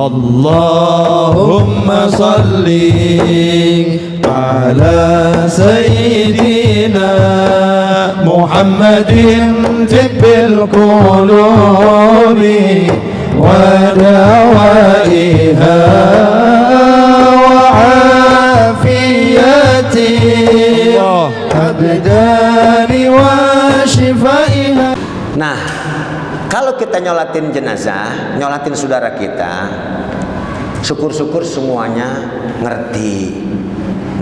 Allahumma salli ala sayyidina Muhammadin tibbil qulubi wa dawaiha wa afiyati abdani wa shifaiha. Nah, kalau kita nyolatin jenazah, nyolatin saudara kita, syukur-syukur semuanya ngerti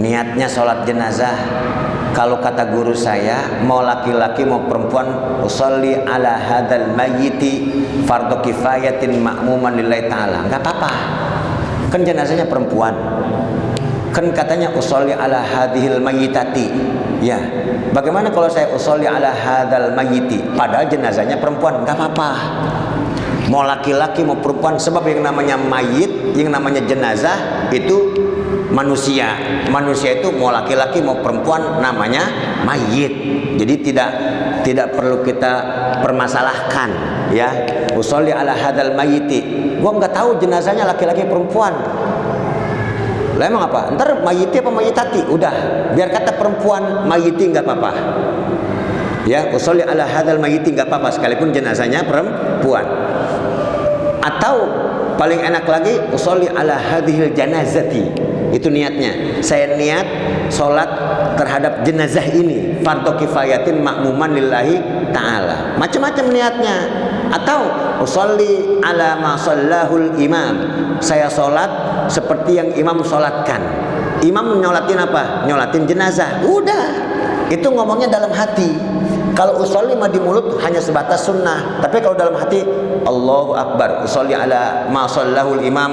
niatnya sholat jenazah. Kalau kata guru saya, mau laki-laki mau perempuan, usolli ala hadal mayyiti fardhu kifayatin ma'muman lillahi ta'ala, nggak apa-apa, kan jenazahnya perempuan. Kan katanya usolli ala hadhil mayyitati. Ya, bagaimana kalau saya usolli ala hadal mayyiti, padahal jenazahnya perempuan, nggak apa-apa. Mau laki-laki mau perempuan, sebab yang namanya mayit, yang namanya jenazah itu manusia. Manusia itu mau laki-laki mau perempuan namanya mayit. Jadi tidak perlu kita permasalahkan, ya. Usolli ala hadal mayyiti. Gua nggak tahu jenazahnya laki-laki perempuan. Lah emang apa? Ntar mayiti apa mayitati? Udah, biar kata perempuan mayiti nggak apa-apa. Ya, usolli ala hadzal mayiti nggak apa-apa sekalipun jenazahnya perempuan. Atau paling enak lagi usolli ala hadhil janazati. Itu niatnya. Saya niat sholat terhadap jenazah ini fardhu kifayatin ma'muman lillahi ta'ala. Macam-macam niatnya. Atau usolli ala ma shallahul imam. Saya sholat seperti yang imam sholatkan. Imam nyolatin apa? Nyolatin jenazah. Udah, itu ngomongnya dalam hati. Kalau usolli mah di mulut hanya sebatas sunnah, tapi kalau dalam hati Allahu Akbar, usolli ala ma shallahul imam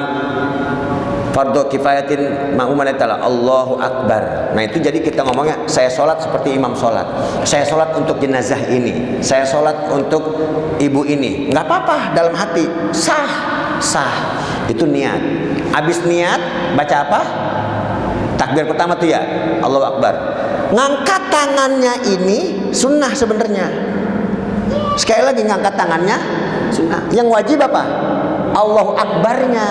fardhu kifayatin ma'muman ta'ala, Allahu Akbar. Nah itu jadi kita ngomongnya, saya sholat seperti imam sholat, saya sholat untuk jenazah ini, saya sholat untuk ibu ini. Nggak apa-apa, dalam hati sah, sah. Itu niat. Habis niat baca apa? Takbir pertama tuh ya, Allahu Akbar. Ngangkat tangannya ini sunnah sebenarnya. Sekali lagi, ngangkat tangannya sunnah. Yang wajib apa? Allahu Akbarnya.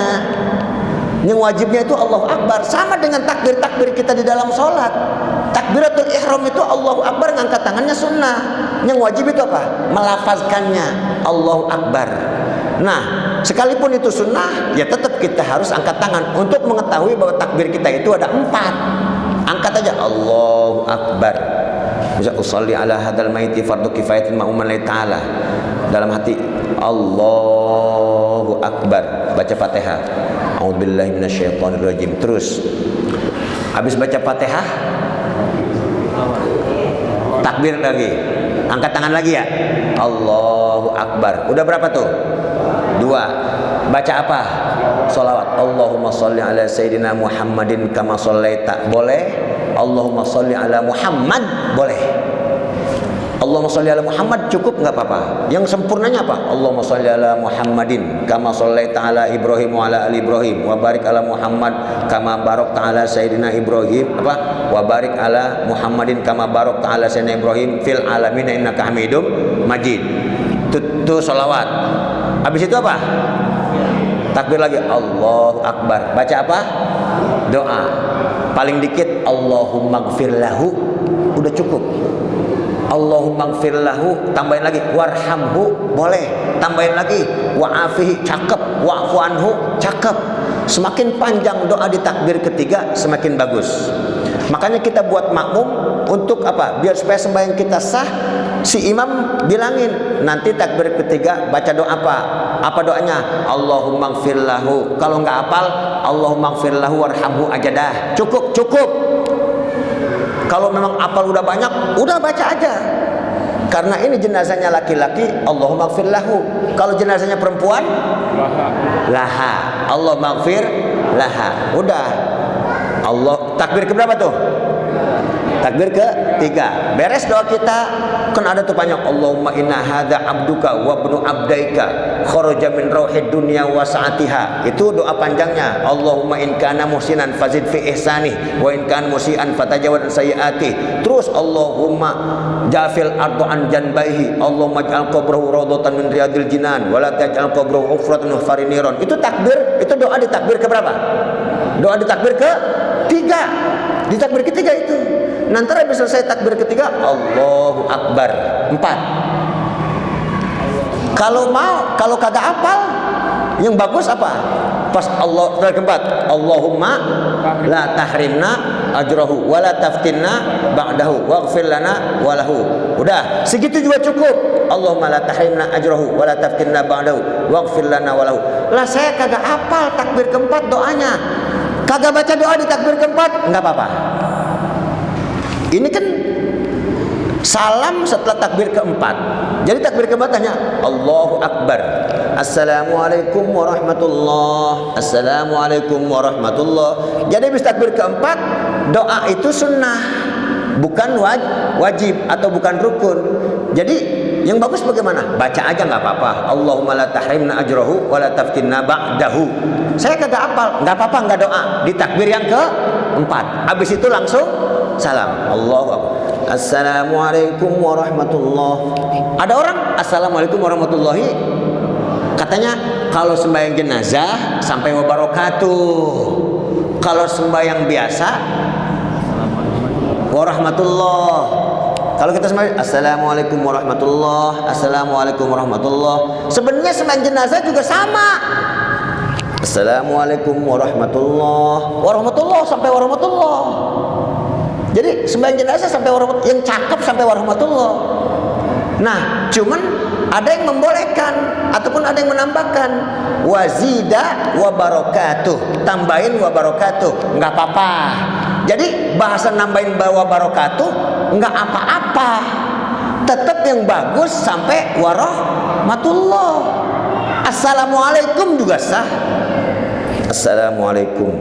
Yang wajibnya itu Allahu Akbar. Sama dengan takbir-takbir kita di dalam sholat. Takbiratul ihram itu Allahu Akbar, ngangkat tangannya sunnah. Yang wajib itu apa? Melafazkannya Allahu Akbar. Nah, sekalipun itu sunnah, ya tetap kita harus angkat tangan untuk mengetahui bahwa takbir kita itu ada 4. Angkat aja Allahu Akbar. Bisa usolli ala hadal maiti fardhu kifayatin ma'muman lillahi ta'ala. Dalam hati Allahu Akbar, baca Fatihah. A'udzubillahi minasyaitonirrajim. Terus habis baca Fatihah takbir lagi. Angkat tangan lagi ya. Allahu Akbar. Udah berapa tuh? 2. Baca apa? Sholawat. Allahumma sholli ala sayyidina Muhammadin kama shollaita. Boleh. Allahumma sholli ala Muhammad. Boleh. Allahumma sholli ala Muhammad cukup nggak apa-apa. Yang sempurnanya apa? Allahumma sholli ala Muhammadin kama shollaita ala Ibrahim wa ala ali Ibrahim wa barik ala Muhammad kama barakta ala sayyidina Ibrahim apa? Wa barik ala Muhammadin kama barakta ala sayyidina Ibrahim fil alamin innaka Hamidum Majid. Itu sholawat. Habis itu apa? Takbir lagi Allahu Akbar. Baca apa? Doa. Paling dikit Allahumma gfir lahu. Udah cukup. Allahumma gfir lahu, tambahin lagi warhamhu, boleh. Tambahin lagi wa'afihi, cakep. Wa'fu anhu, cakep. Semakin panjang doa di takbir ketiga semakin bagus. Makanya kita buat makmum untuk apa? Biar supaya sembahyang kita sah, si imam bilangin nanti takbir ketiga baca doa apa? Apa doanya? Allahumma gfir lahu. Kalau nggak hafal Allahumma gfir lahu warhamhu aja dah. Cukup, cukup. Kalau memang hafal udah banyak, udah baca aja. Karena ini jenazahnya laki-laki, Allahumma gfir lahu. Kalau jenazahnya perempuan, laha. Allahumma gfir laha. Udah. Allah takbir keberapa tuh? Takbir ketiga. Beres doa kita, kan ada tuh banyak. Allahumma inna hadza abduka wa ibnu abdaika kharaja min rauhid dunya wa sa'atiha. Itu doa panjangnya. Allahumma in kana muhsinan fazid fi ihsani wa in kana musian fatajawaz an sayyiati. Terus Allahumma jafil ardu an janbaihi. Allahumma ij'al qabrahu rawdatan min riyadil jinan wa la taj'al qabrahu hufratan min fariniron. Itu takbir, itu doa di takbir ke berapa? Doa di takbir ketiga. Di takbir ketiga itu. Nanti habis selesai takbir ketiga, Allahu Akbar. 4. Kalau kagak hafal, yang bagus apa? Pas Allah keempat, Allahumma la tahrimna ajrahu wa la taftinna ba'dahu waghfir lana wa lahu. Udah, segitu juga cukup. Allahumma la tahrimna ajrahu wa la taftinna ba'dahu waghfir lana wa lahu. Lah saya kagak hafal takbir keempat doanya. Kagak baca doa di takbir keempat, enggak apa-apa. Ini kan salam setelah takbir keempat. Jadi takbir keempat hanya Allahu Akbar. Assalamualaikum warahmatullah. Assalamualaikum warahmatullah. Jadi habis takbir keempat, doa itu sunnah, bukan wajib atau bukan rukun. Jadi yang bagus bagaimana? Baca aja nggak apa-apa. Allahumma la tahrimna ajrahu wa la taftinna ba'dahu. Saya kagak hafal, nggak apa-apa, nggak doa di takbir yang keempat. Habis itu langsung salam. Allahu Akbar. Assalamualaikum warahmatullahi. Ada orang Assalamualaikum warahmatullahi, katanya kalau sembahyang jenazah sampai wabarakatuh. Kalau sembahyang biasa warahmatullah. Kalau kita sembahyang Assalamualaikum warahmatullah, Assalamualaikum warahmatullah. Sebenarnya sembahyang jenazah juga sama. Assalamualaikum warahmatullah sampai warahmatullah. Jadi sembahyang jenazah sampai warahmatullah, yang cakep sampai warahmatullah. Nah, cuman ada yang membolehkan ataupun ada yang menambahkan wazida wa barakatuh, tambahin wa barakatuh, nggak apa-apa. Jadi bahasa nambahin wa barakatuh nggak apa-apa. Tetap yang bagus sampai warahmatullah. Assalamualaikum juga sah. Assalamualaikum.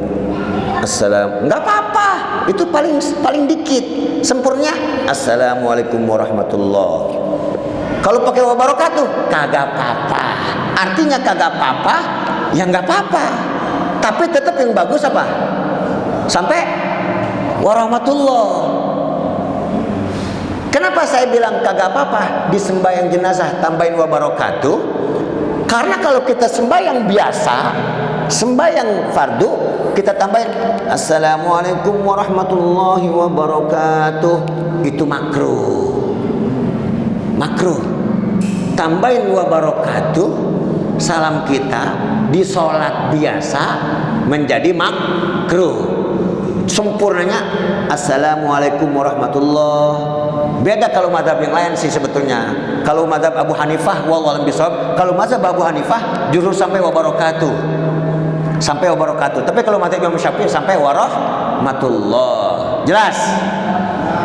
Nggak apa-apa. Itu paling dikit. Sempurnya Assalamualaikum warahmatullah. Kalau pakai wabarakatuh kagak apa-apa. Artinya kagak apa-apa, ya nggak apa-apa. Tapi tetap yang bagus apa? Sampai warahmatullah. Kenapa saya bilang kagak apa-apa di sembahyang jenazah tambahin wabarakatuh? Karena kalau kita sembahyang biasa, sembahyang fardu, kita tambahin Assalamualaikum warahmatullahi wabarakatuh, itu makruh. Tambahin wabarakatuh, salam kita di sholat biasa menjadi makruh. Sempurnanya Assalamualaikum warahmatullahi. Beda kalau mazhab yang lain sih sebetulnya. Kalau mazhab Abu Hanifah wallahu a'lam bishawab, kalau mazhab Abu Hanifah justru sampai wabarakatuh. Tapi kalau mazhab Imam Syafi'i sampai warahmatullah. Jelas?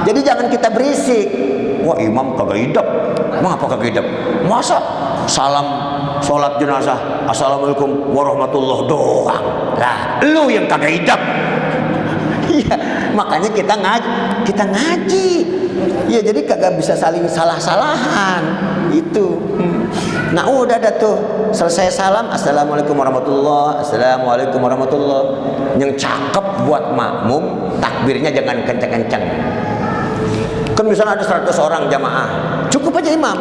Jadi jangan kita berisik. Wah, imam kagak hidup. Mengapa kagak hidup? Masa salam sholat jenazah Assalamualaikum warahmatullah doang. Lah, lu yang kagak hidup. Iya, makanya kita ngaji. Ya, jadi kagak bisa saling salah-salahan itu. Nah, udah ada tuh selesai salam Assalamualaikum warahmatullah, Assalamualaikum warahmatullah. Yang cakep buat makmum, takbirnya jangan kenceng-kenceng. Kan misalnya ada 100 orang jamaah, cukup aja imam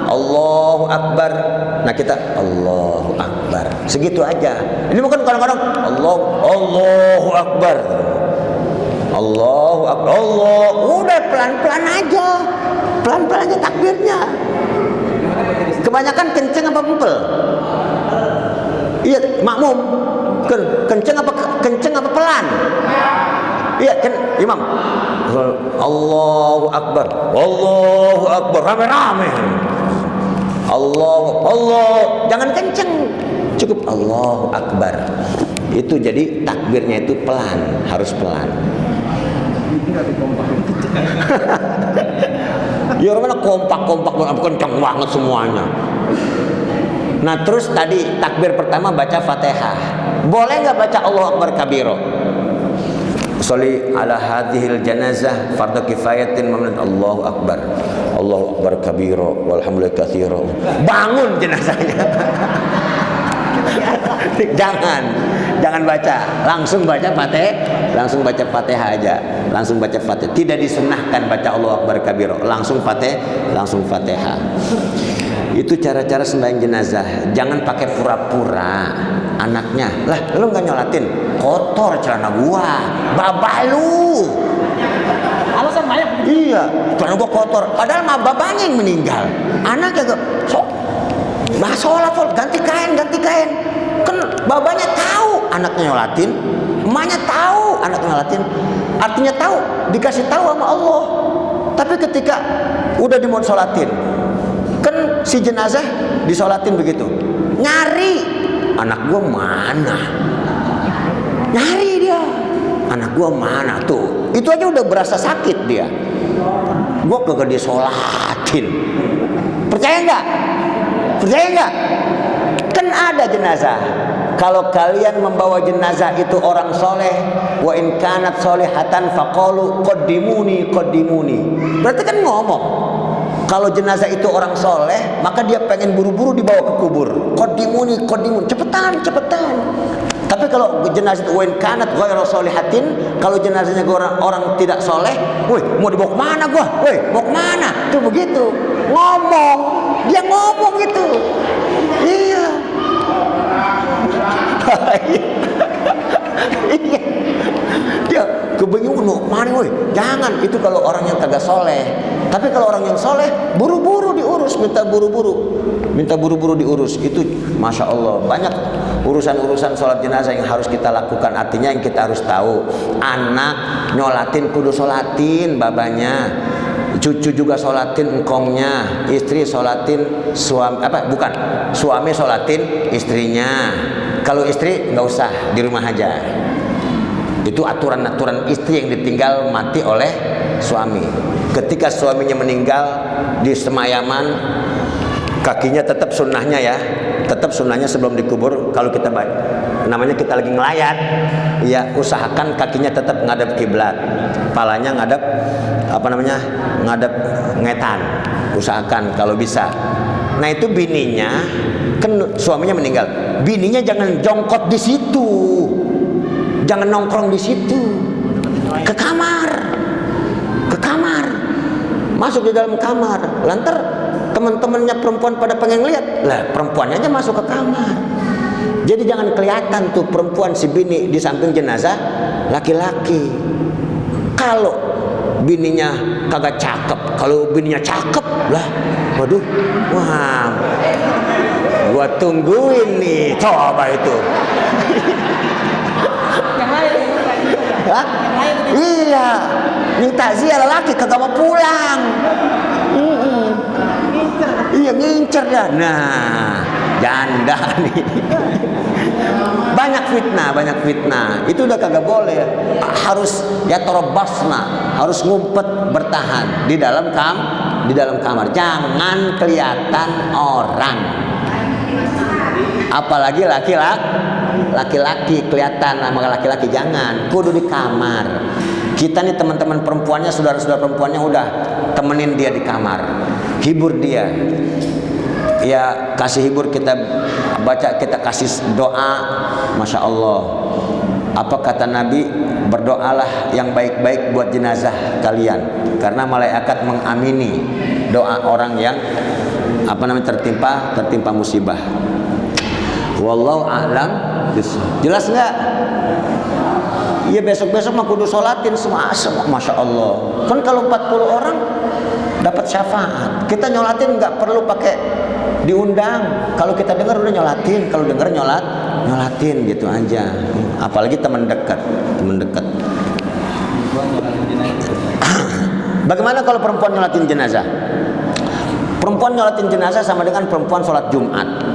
Allahu Akbar. Nah, kita Allahu Akbar, segitu aja. Ini bukan kadang-kadang Allahu Akbar, Allahu Akbar, Allah. Udah pelan-pelan aja takbirnya. Kebanyakan kenceng apa empel? Iya, makmum. Kenceng apa pelan? Iya, kan imam. Allahu Akbar, rame-rame. Allah, jangan kenceng. Cukup Allahu Akbar. Itu jadi takbirnya itu pelan, harus pelan. Ya orang kompak kencang banget semuanya. Nah, terus tadi takbir pertama baca Fatihah. Boleh nggak baca Allahu Akbar kabiro? Sholli ala hadhil janazah fardhu kifayatin mamnun. Allahu akbar. Allahu akbar kabira walhamdulillah katsira. Bangun jenazahnya. Jangan baca, langsung baca Fatihah aja, langsung baca Fatihah. Tidak disunnahkan baca Allahu akbar kabira, langsung Fatihah. Itu cara-cara sembahyang jenazah. Jangan pakai pura-pura. Anaknya, lah lu nggak nyolatin, kotor celana gua, babah lu. Alasan banyak. Iya, celana gua kotor. Padahal mah babanya yang meninggal. Anaknya gak, sok, bah sholat, ganti kain. Kan babanya tahu anaknya nyolatin, emaknya tahu anaknya nyolatin. Artinya tahu, dikasih tahu sama Allah. Tapi ketika udah dimau sholatin, kan si jenazah disolatin begitu, nyari anak gua mana, nyari dia anak gua mana tuh, itu aja udah berasa sakit dia. Gua kagak disolatin, percaya nggak? Kan ada jenazah. Kalau kalian membawa jenazah itu orang soleh, wa in kanat solehatan faqalu qaddimuni. Berarti kan ngomong, kalau jenazah itu orang soleh, maka dia pengen buru-buru dibawa ke kubur. Qaddimuni, cepetan. Tapi kalau jenazah itu wa in kanat ghairu solihatin, kalau jenazahnya orang tidak soleh, woi mau dibawa kemana gua? Woi mau kemana? Tuh begitu ngomong, dia ngomong gitu. Iya. Iya. Dia kebingungan mau kemana woi? Jangan, itu kalau orang yang kagak soleh. Tapi kalau orang yang soleh, buru-buru diurus, minta buru-buru diurus. Itu masya Allah, banyak urusan-urusan sholat jenazah yang harus kita lakukan. Artinya yang kita harus tahu, anak nyolatin kudu sholatin babanya, cucu juga sholatin engkongnya, istri sholatin suami sholatin istrinya. Kalau istri nggak usah, di rumah aja. Itu aturan-aturan istri yang ditinggal mati oleh suami. Ketika suaminya meninggal di semayaman, kakinya tetap sunnahnya ya, tetap sunnahnya sebelum dikubur. Kalau kita namanya kita lagi ngelayat, ya usahakan kakinya tetap ngadep kiblat, palanya ngadep ngadep ngetan, usahakan kalau bisa. Nah itu bininya, kan suaminya meninggal, bininya jangan jongkot di situ, jangan nongkrong di situ, ke kamar, masuk di dalam kamar. Lantar teman-temannya perempuan pada pengen lihat, lah perempuannya aja masuk ke kamar. Jadi jangan kelihatan tuh perempuan si bini di samping jenazah laki-laki. Kalau bininya kagak cakep, kalau bininya cakep lah, waduh, wah, gua tungguin nih, coba itu. Yang lain. Hah? Iya, yang takziah lelaki kagak mau pulang. Iya ngincer dah. Nah, janda nih. Banyak fitnah. Itu udah kagak boleh. Harus ya torobasna, harus ngumpet bertahan di dalam kamar. Jangan kelihatan orang. Apalagi laki-laki kelihatan sama laki-laki, jangan. Kudu di kamar. Kita nih teman-teman perempuannya, saudara-saudara perempuannya udah temenin dia di kamar, hibur dia. Ya kasih hibur, kita baca, kita kasih doa. Masya Allah. Apa kata Nabi? Berdoalah yang baik-baik buat jenazah kalian, karena malaikat mengamini doa orang yang tertimpa musibah. Wallahu a'lam. Jelas nggak? Iya, besok-besok mah kudu sholatin semua. Masya Allah. Kan kalau 40 orang dapat syafaat. Kita nyolatin nggak perlu pakai diundang. Kalau kita dengar udah nyolatin, kalau dengar nyolatin gitu aja. Apalagi teman dekat. Bagaimana kalau perempuan nyolatin jenazah? Perempuan nyolatin jenazah sama dengan perempuan sholat Jumat.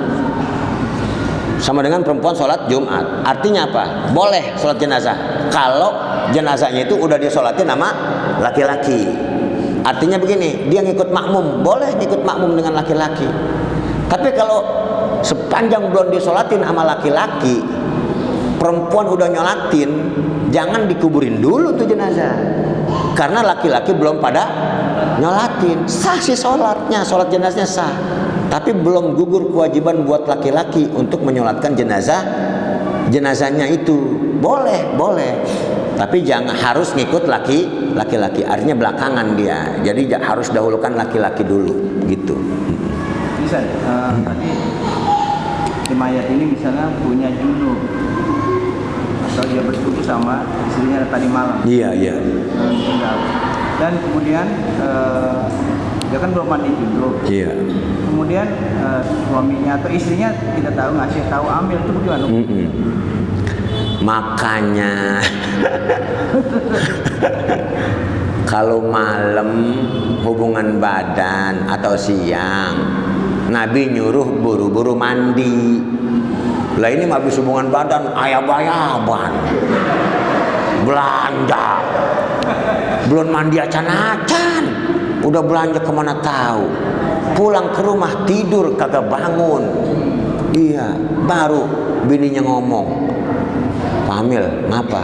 Artinya apa? Boleh sholat jenazah kalau jenazahnya itu udah disolatin sama laki-laki. Artinya begini, dia ngikut makmum, boleh ngikut makmum dengan laki-laki. Tapi kalau sepanjang belum disolatin sama laki-laki, perempuan udah nyolatin, jangan dikuburin dulu tuh jenazah. Karena laki-laki belum pada nyolatin. Sah sih sholatnya, sholat jenazahnya sah. Tapi belum gugur kewajiban buat laki-laki untuk menyolatkan jenazahnya itu. Boleh. Tapi jangan harus ngikut laki-laki. Artinya belakangan dia. Jadi harus dahulukan laki-laki dulu gitu. Bisa tadi di mayat ini misalnya punya junub atau dia bersetubuh sama istrinya tadi malam. Iya. Dan kemudian dia kan belum mandi junub. Iya. Kemudian suaminya atau istrinya tidak tahu, ngasih tahu ambil itu bagaimana? Makanya kalau malam hubungan badan atau siang, Nabi nyuruh buru-buru mandi. Lah ini habis hubungan badan ayab-ayaban, belanja, belum mandi acan-acan, udah belanja kemana tahu, pulang ke rumah tidur kagak bangun. Iya, baru bininya ngomong, Pamil, ngapa?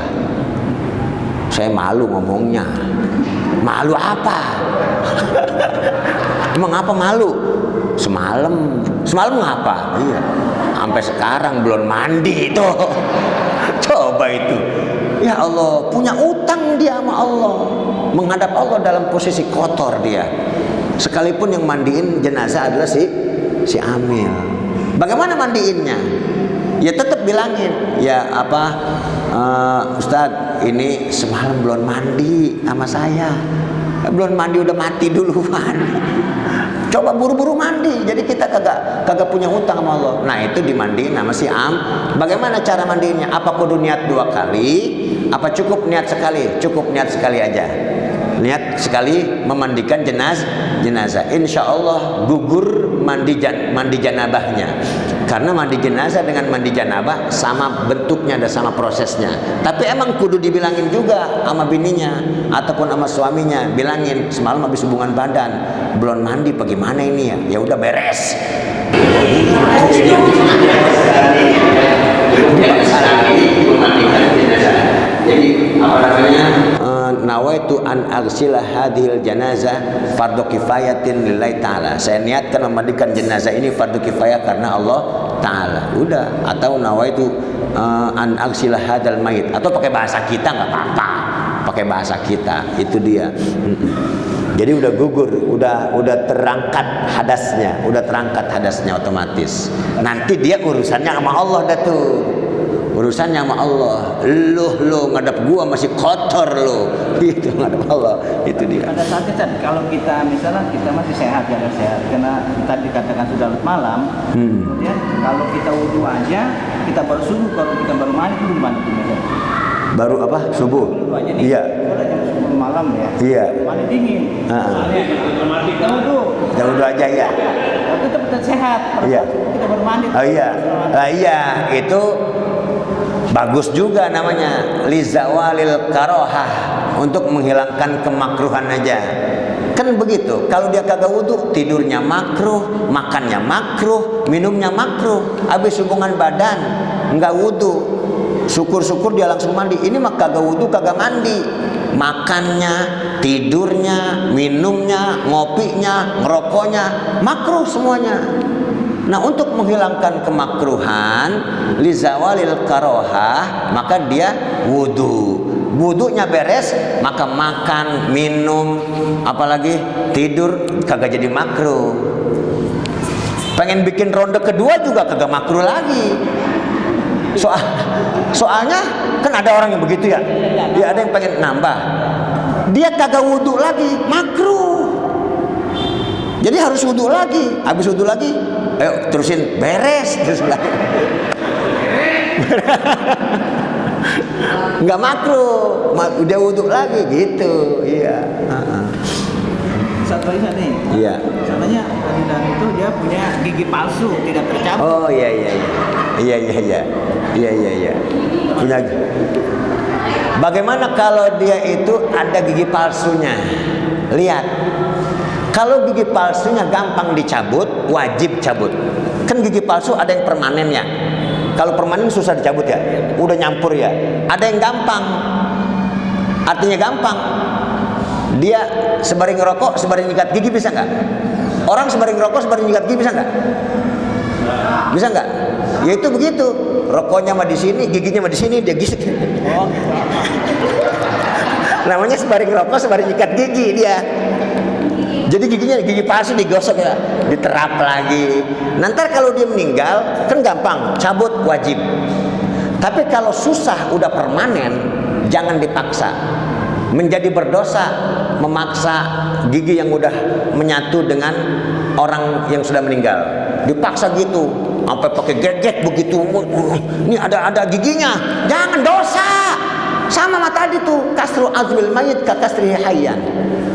Saya malu ngomongnya. Malu apa? Emang apa malu? Semalam ngapa? Iya, sampai sekarang belum mandi tuh. Coba itu. Ya Allah, punya utang dia sama Allah. Menghadap Allah dalam posisi kotor dia. Sekalipun yang mandiin jenazah adalah si Amil. Bagaimana mandiinnya? Ya tetap bilangin, ya Ustadz, ini semalam belum mandi sama saya. Belum mandi udah mati duluan. Coba buru-buru mandi. Jadi kita kagak punya hutang sama Allah. Nah, itu dimandiin sama si Bagaimana cara mandiinnya? Apa kudu niat 2 kali? Apa cukup niat sekali? Cukup niat sekali aja. Niat sekali memandikan jenazah. Insya Allah gugur mandi janabahnya. Karena mandi jenazah dengan mandi janabah sama bentuknya dan sama prosesnya. Tapi emang kudu dibilangin juga sama bininya ataupun sama suaminya, bilangin semalam habis hubungan badan, belum mandi, bagaimana ini ya? Ya udah beres. Jadi apa namanya? Nawaitu an aghsila hadhil janazah fardhu kifayatin lillahi ta'ala. Saya niatkan memandikan jenazah ini fardhu kifayah karena Allah Ta'ala. Udah. Atau nawaitu an aghsila hadzal mayit. Atau pakai bahasa kita nggak apa-apa. Pakai bahasa kita. Itu dia. Jadi udah gugur, udah terangkat hadasnya otomatis. Nanti dia urusannya sama Allah dah tuh. Urusannya sama Allah. Lu ngadap gua masih kotor lu. Itu ngadap Allah. Itu dia. Pada saat itu kalau kita misalnya kita masih sehat, karena tadi dikatakan sudah malam. Kemudian kalau kita wudhu aja, kita baru subuh. Kalau kita baru mandi itu gimana tuh? Baru apa? Subuh. Iya. Jam 10 malam ya. Iya. Mandi dingin. Kita wudhu aja ya. Tetap sehat. Iya. Kita baru mandi. Oh iya. Iya, itu bagus juga namanya lizawalil karohah, untuk menghilangkan kemakruhan aja. Kan begitu. Kalau dia kagak wudhu, tidurnya makruh, makannya makruh, minumnya makruh. Habis hubungan badan nggak wudhu, syukur-syukur dia langsung mandi. Ini mah kagak wudhu, kagak mandi. Makannya, tidurnya, minumnya, ngopinya, ngerokoknya makruh semuanya. Nah, untuk menghilangkan kemakruhan lizawalil karohah, maka dia wudhu. Wudhunya beres, maka makan, minum, apalagi tidur kagak jadi makruh. Pengen bikin ronde kedua juga kagak makruh lagi. Soalnya kan ada orang yang begitu ya. Dia ada yang pengen nambah. Dia kagak wudhu lagi, makruh. Jadi harus wudhu lagi. Habis wudhu lagi, ayo terusin beres terus lagi. Nggak makruh, udah wudhu lagi gitu. Iya. Satu lagi nih. Iya. Misalnya dan itu dia punya gigi palsu, tidak tercabut. Oh iya. Punya. Bagaimana kalau dia itu ada gigi palsunya? Lihat. Kalau gigi palsunya gampang dicabut, wajib cabut. Kan gigi palsu ada yang permanen ya. Kalau permanen susah dicabut ya, udah nyampur ya. Ada yang gampang, artinya gampang. Dia sembari ngerokok, sembari nyikat gigi bisa nggak? Orang sembari ngerokok, sembari nyikat gigi bisa nggak? Bisa nggak? Ya itu begitu. Rokoknya mah di sini, giginya mah di sini, dia gisik. Namanya sembari ngerokok, sembari nyikat gigi dia. Jadi giginya gigi palsu digosok ya, diterap lagi. Nanti kalau dia meninggal kan gampang, cabut wajib. Tapi kalau susah udah permanen, jangan dipaksa. Menjadi berdosa memaksa gigi yang udah menyatu dengan orang yang sudah meninggal. Dipaksa gitu, sampai pakai gadget begitu. Ini ada giginya, jangan, dosa. Sama mata tadi tuh, kasru azmil mayit ka kasrihi hayyan.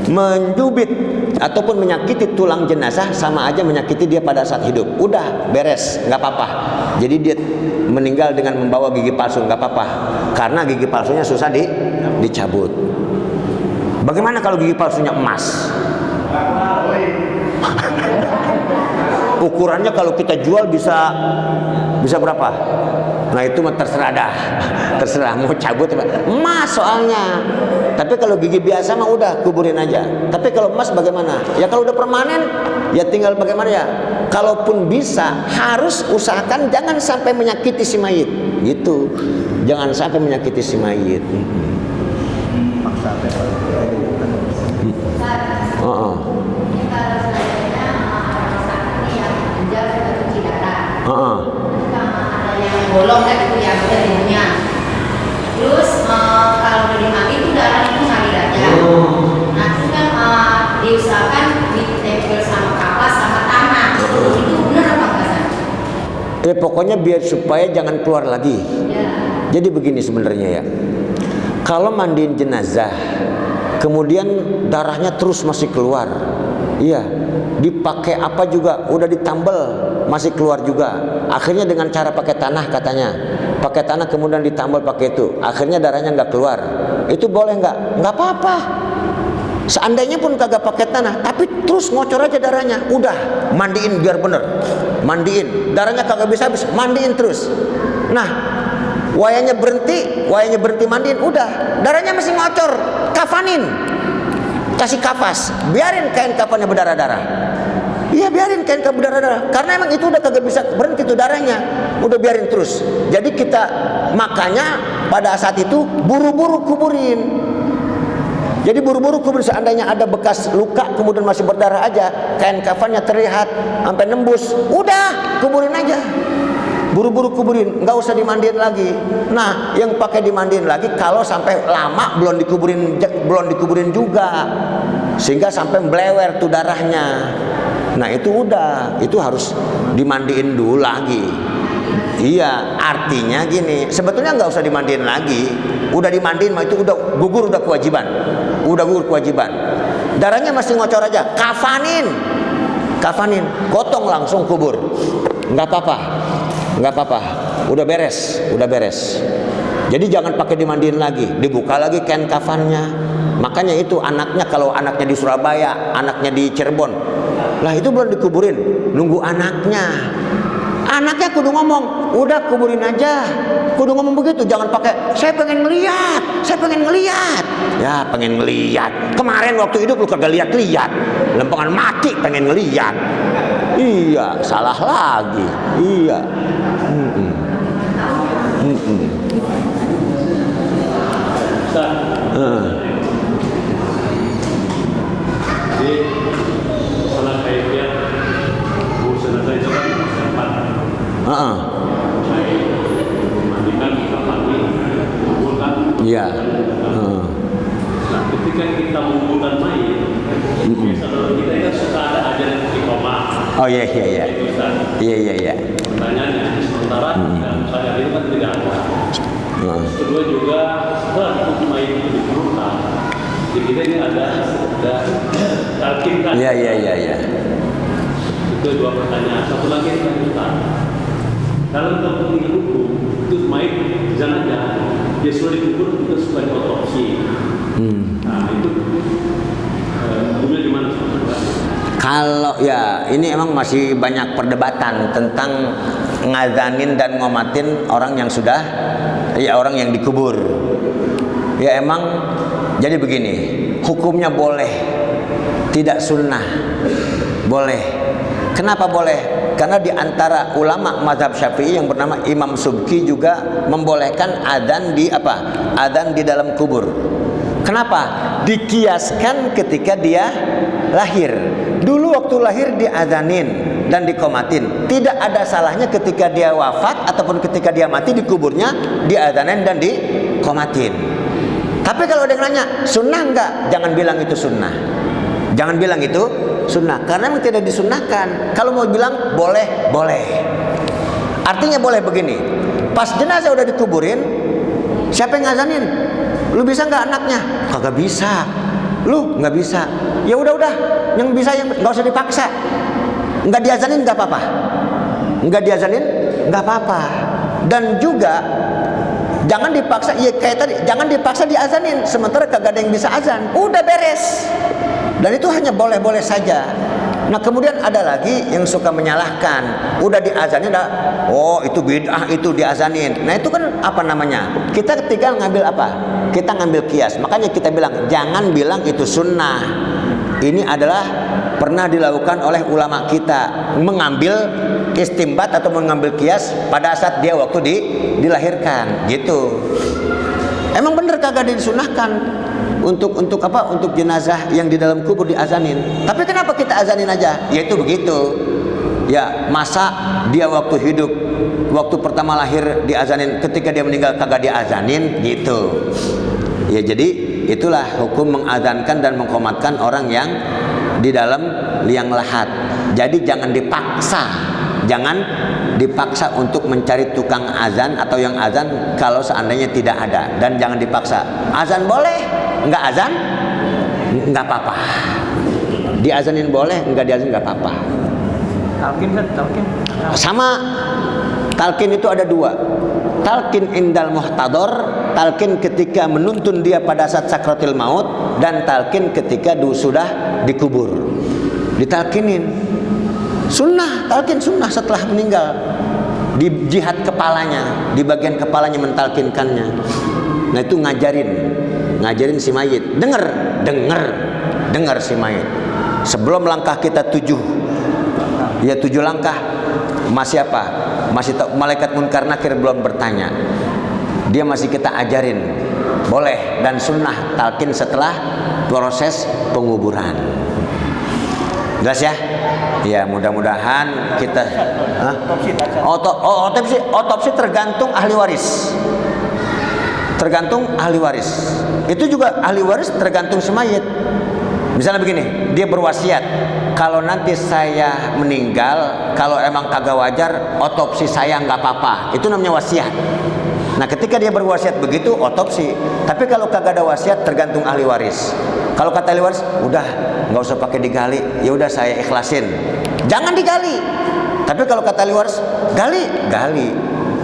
Menjubit ataupun menyakiti tulang jenazah sama aja menyakiti dia pada saat hidup. Udah beres, nggak apa-apa. Jadi dia meninggal dengan membawa gigi palsu, nggak apa-apa, karena gigi palsunya susah dicabut. Bagaimana kalau gigi palsunya emas? Ukurannya kalau kita jual bisa berapa? Nah itu mah terserah dah, terserah mau cabut apa. Emas soalnya. Tapi kalau gigi biasa mah udah kuburin aja. Tapi kalau emas bagaimana? Ya kalau udah permanen, ya tinggal bagaimana ya. Kalaupun bisa, harus usahakan jangan sampai menyakiti si mayit. Gitu. Jangan sampai menyakiti si mayit. Bolong kan itu ya, jadinya. Terus kalau udah dimati itu darah itu ngalir aja. Nah terus kan diusahakan ditempel sama kapas sama tanah. Itu benar apa enggak sih? Pokoknya biar supaya jangan keluar lagi. Ya. Jadi begini sebenarnya ya. Kalau mandiin jenazah, kemudian darahnya terus masih keluar, iya, dipakai apa juga, udah ditambal masih keluar juga. Akhirnya dengan cara pakai tanah katanya, pakai tanah kemudian ditambal pakai itu, akhirnya darahnya nggak keluar. Itu boleh nggak? Nggak apa-apa. Seandainya pun kagak pakai tanah, tapi terus ngocor aja darahnya, udah mandiin biar bener, mandiin. Darahnya kagak bisa habis, mandiin terus. Nah, wayanya berhenti mandiin, udah darahnya masih ngocor, kafanin, kasih kapas, biarin kain kafannya berdarah-darah. Iya biarin kain kapan berdarah-darah, karena emang itu udah kagak bisa berhenti tuh darahnya, udah biarin terus. Jadi kita makanya pada saat itu buru-buru kuburin. Jadi buru-buru kuburin, seandainya ada bekas luka kemudian masih berdarah aja, kain kafannya terlihat sampai nembus, udah kuburin aja. Buru-buru kuburin, nggak usah dimandiin lagi. Nah, yang pakai dimandiin lagi kalau sampai lama belum dikuburin juga, sehingga sampai mblewer tuh darahnya. Nah itu udah, itu harus dimandiin dulu lagi. Iya, artinya gini, sebetulnya nggak usah dimandiin lagi. Udah dimandiin, itu udah gugur, udah kewajiban. Udah gugur kewajiban. Darahnya masih ngocor aja, kafanin, gotong langsung kubur. Nggak apa-apa, udah beres. Jadi jangan pakai dimandiin lagi, dibuka lagi kain kafannya. Makanya itu anaknya, kalau anaknya di Surabaya, anaknya di Cirebon, lah itu belum dikuburin, nunggu anaknya. Anaknya kudu ngomong, udah kuburin aja. Kudu ngomong begitu, jangan pakai saya pengen ngeliat. Ya pengen ngeliat. Kemarin waktu hidup lu kagak lihat. Lempengan mati pengen ngeliat. Iya, salah lagi. Iya. Jadi salah kaitnya jenazah itu kan tempat mandikan, mandi, kuburkan. Iya. Nah, ketika kita menguburkan mayit, biasanya kita kan suka ada ajaran istiqomah. Oh iya. Iya. Pertanyaannya, sementara saya itu kan tidak ada. Kedua juga setelah mayit itu dikuburkan, di kita ini ada talqin kan? Iya. Itu dua pertanyaan. Satu lagi yang lanjutan. Kalau kita punya hukum, itu mayit jenazah dia sudah dikubur, kita sudah diotopsi. Nah itu hukumnya di mana? Kalau ya ini emang masih banyak perdebatan tentang ngazanin dan ngomatin orang yang sudah, ya orang yang dikubur. Ya emang jadi begini, hukumnya boleh, tidak sunnah. Boleh. Kenapa boleh? Karena di antara ulama mazhab Syafi'i yang bernama Imam Subki juga membolehkan adzan di apa? Adzan di dalam kubur. Kenapa? Dikiaskan ketika dia lahir. Dulu waktu lahir diadzanin dan dikomatin. Tidak ada salahnya ketika dia wafat ataupun ketika dia mati di kuburnya diadzanin dan dikomatin. Tapi kalau ada yang nanya, sunnah enggak? Jangan bilang itu sunnah. Jangan bilang itu sunnah, karena memang tidak disunnahkan. Kalau mau bilang boleh, boleh. Artinya boleh begini. Pas jenazah udah dikuburin, siapa yang ngazanin? Lu bisa nggak anaknya? Kagak bisa. Lu nggak bisa. Ya udah, yang bisa yang nggak usah dipaksa. Nggak diazanin nggak apa-apa. Nggak diazanin nggak apa-apa. Dan juga jangan dipaksa. Ya kayak tadi, jangan dipaksa diazanin. Sementara kagak ada yang bisa azan. Udah beres. Dan itu hanya boleh-boleh saja. Nah kemudian ada lagi yang suka menyalahkan. Udah diazanin, oh itu bid'ah, itu diazanin. Nah itu kan apa namanya? Kita ketika ngambil apa? Kita ngambil kias. Makanya kita bilang jangan bilang itu sunnah. Ini adalah pernah dilakukan oleh ulama kita, mengambil istimbat atau mengambil kias pada saat dia waktu dilahirkan, gitu. Emang bener kagak disunahkan untuk apa? Untuk jenazah yang di dalam kubur diazanin. Tapi kenapa kita azanin aja? Ya itu begitu. Ya masa dia waktu hidup, waktu pertama lahir diazanin, ketika dia meninggal kagak diazanin, gitu. Ya jadi itulah hukum mengazankan dan mengkomatkan orang yang di dalam liang lahat. Jadi jangan dipaksa. Jangan dipaksa untuk mencari tukang azan atau yang azan kalau seandainya tidak ada. Dan jangan dipaksa. Azan boleh, enggak azan enggak apa-apa. Diazanin boleh, enggak diazanin enggak apa-apa. Talqin kan, talqin. Sama. Talqin itu ada dua. Talqin indal muhtador, talqin ketika menuntun dia pada saat sakratil maut, dan talqin ketika sudah dikubur. Ditalkinin. Sunnah, talqin sunnah setelah meninggal. Di jihad kepalanya, di bagian kepalanya mentalkinkannya. Nah itu ngajarin si mayit. Dengar si mayit. Sebelum langkah kita 7 langkah, masih apa? Masih malaikat munkar nakir belum bertanya. Dia masih kita ajarin. Boleh dan sunnah talqin setelah proses penguburan. Jelas ya? Ya mudah-mudahan kita otopsi tergantung ahli waris. Tergantung ahli waris. Itu juga ahli waris tergantung semayit. Misalnya begini, dia berwasiat, kalau nanti saya meninggal, kalau emang kagak wajar, otopsi saya nggak apa-apa. Itu namanya wasiat. Nah ketika dia berwasiat begitu, otopsi. Tapi kalau kagak ada wasiat, tergantung ahli waris. Kalau kata ahli waris, udah nggak usah pakai digali, ya udah saya ikhlasin. Jangan digali. Tapi kalau kata ahli waris, gali.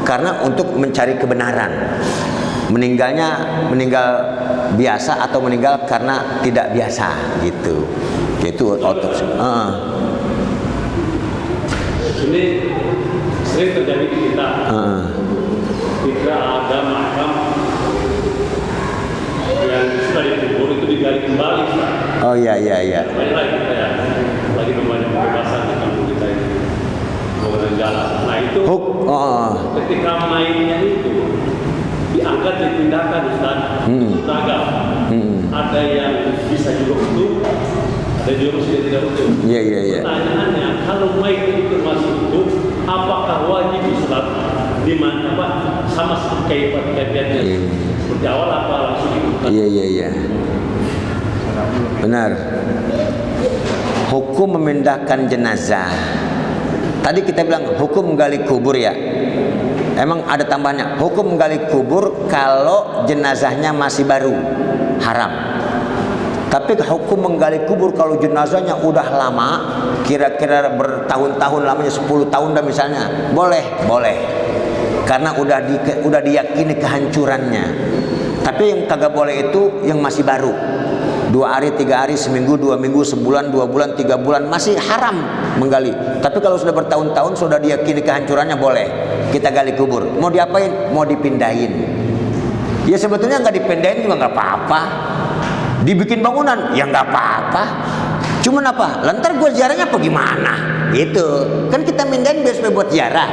Karena untuk mencari kebenaran. Meninggal biasa atau meninggal karena tidak biasa, gitu. Itu otopsi. Ini sering terjadi di kita. Jika ada makam yang sudah dikubur itu digali kembali. Oh iya. Banyak lagi kita ya, lagi banyak pembahasan di kampung kita ini. Mengenai jalan. Nah itu ketika mainnya itu diangkat dipindahkan Ustaz, itu beragam. Ada yang bisa juga utuh, ada juga masih tidak utuh. Iya. Pertanyaannya, kalau mayat itu masih utuh, apakah wajib disolat di mana Pak? Sama seperti kaitannya seperti awal apa langsung dibuka? Iya. Benar. Hukum memindahkan jenazah. Tadi kita bilang hukum menggali kubur ya. Emang ada tambahannya. Hukum menggali kubur kalau jenazahnya masih baru, haram. Tapi hukum menggali kubur kalau jenazahnya udah lama, kira-kira bertahun-tahun, lamanya 10 tahun dah misalnya, boleh. Karena udah diyakini kehancurannya. Tapi yang kagak boleh itu yang masih baru. 2 hari, 3 hari, seminggu, 2 minggu, sebulan, 2 bulan, 3 bulan masih haram menggali. Tapi kalau sudah bertahun-tahun, sudah diyakini kehancurannya, boleh kita gali kubur. Mau diapain? Mau dipindahin. Ya sebetulnya nggak dipindahin juga nggak apa-apa. Dibikin bangunan ya nggak apa-apa. Cuman apa? Lantar gua ziarahnya apa gimana? Itu kan kita pindahin biar supaya buat ziarah.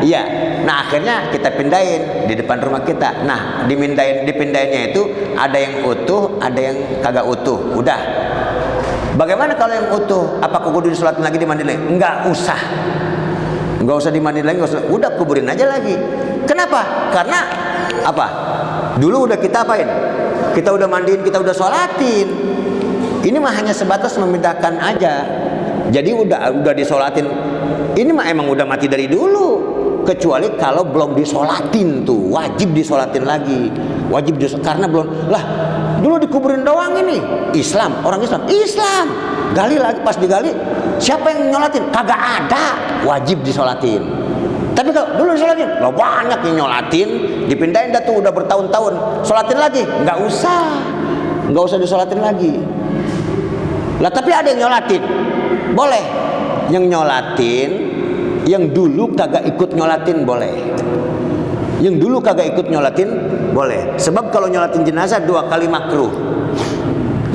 Iya. Nah akhirnya kita pindahin di depan rumah kita. Nah dipindahinnya itu ada yang utuh, ada yang kagak utuh. Udah. Bagaimana kalau yang utuh? Apakah kudu disolatin lagi, dimandiin lagi? Enggak usah. Enggak usah dimandiin lagi, enggak usah. Udah kuburin aja lagi. Kenapa? Karena apa? Dulu udah kita apain? Kita udah mandiin, kita udah sholatin. Ini mah hanya sebatas memindahkan aja. Jadi udah disolatin. Ini mah emang udah mati dari dulu. Kecuali kalau belum disolatin tuh, wajib disolatin lagi. Wajib karena belum. Lah, dulu dikuburin doang ini. Islam, orang Islam. Gali lagi, pas digali, siapa yang nyolatin? Kagak ada. Wajib disolatin. Tapi kalau dulu disolatin, lo banyak yang nyolatin, dipindahin dah tuh udah bertahun-tahun. Sholatin lagi, nggak usah disolatin lagi. Lah tapi ada yang nyolatin, boleh. Yang nyolatin, yang dulu kagak ikut nyolatin boleh. Yang dulu kagak ikut nyolatin boleh. Sebab kalau nyolatin jenazah 2 kali makruh.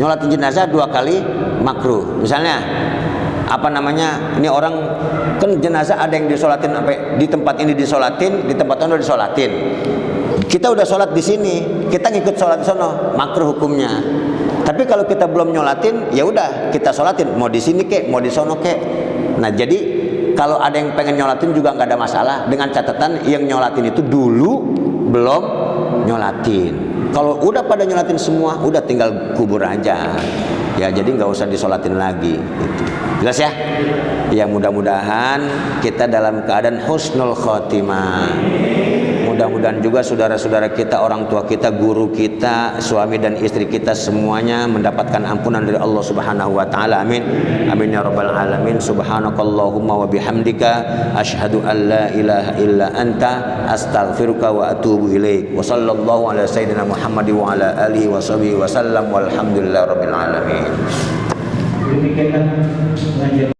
Nyolatin jenazah 2 kali makruh. Misalnya apa namanya, ini orang kan jenazah ada yang disolatin sampai di tempat ini disolatin, di tempat itu disolatin. Kita udah sholat di sini, kita ngikut sholat di sono, makruh hukumnya. Tapi kalau kita belum nyolatin, ya udah kita sholatin, mau di sini kek, mau di sono kek. Nah jadi kalau ada yang pengen nyolatin juga nggak ada masalah, dengan catatan yang nyolatin itu dulu belum nyolatin. Kalau udah pada nyolatin semua, udah tinggal kubur aja. Ya jadi nggak usah disolatin lagi. Gitu. Jelas ya? Ya mudah-mudahan kita dalam keadaan husnul khotimah. Mudah-mudahan juga saudara-saudara kita, orang tua kita, guru kita, suami dan istri kita semuanya mendapatkan ampunan dari Allah Subhanahu wa taala. Amin. Amin ya rabbal alamin. Subhanakallahumma wa bihamdika asyhadu an la ilaha illa anta astaghfiruka wa atubu ilaik. Wa sallallahu ala sayyidina Muhammad wa ala alihi wa sahbihi wa sallam walhamdulillahi rabbil alamin. Demikianlah pengajian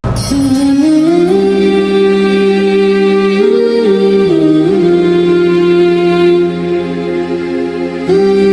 Mm-hmm.